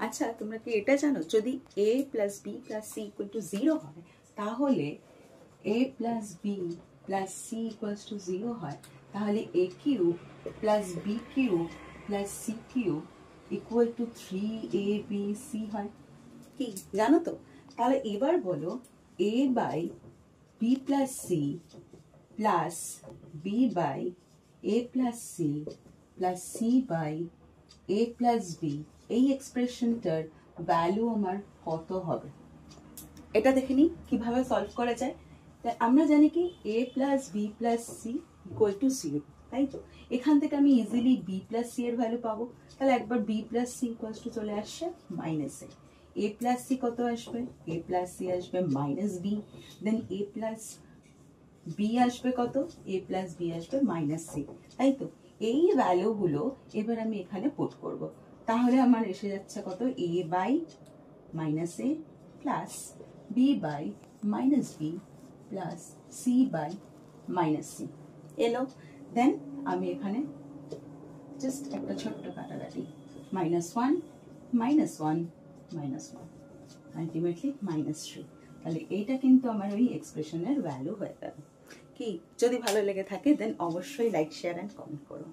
আচ্ছা, তোমরা কি এটা জানো, যদি a plus B plus C equal to 0 হয়, তাহলে a plus B plus C equals to 0 হয়, তাহলে a cube plus B cube plus C cube equal to 3abc হয়। কি জানো তো? তাহলে এবার বলো a by B plus C plus B by a plus C plus C by a plus B, এই এক্সপ্রেশনটার ভ্যালু আমার কত হবে? এটা দেখে নিই কিভাবে সলভ করা যায়। তাই আমরা জানি কি a plus B plus C equal to 0, তাই তো? এখান থেকে আমি ইজিলি বি প্লাস সি এর ভ্যালু পাবো। তাহলে একবার B plus C equals to চলে আসছে মাইনাস এ প্লাস সি কত আসবে? এ প্লাস সি আসবে minus B, then A plus B আসবে কত? এ প্লাস বি আসবে মাইনাস সি, তাই তো? এই ভ্যালুগুলো এবার আমি এখানে পুট করব। তাহলে আমার এসে যাচ্ছে কত? A by minus A plus B by minus B plus C by minus C এলো। দেন আমি এখানে জাস্ট একটা ছোট্ট কাটাকাটি, -1 -1 -1 আলটিমেটলি -3। তাহলে এইটা কিন্তু আমার ওই এক্সপ্রেশনের ভ্যালু হয়ে গেল। কি যদি ভালো লেগে থাকে দেন অবশ্যই লাইক, শেয়ার অ্যান্ড কমেন্ট করো।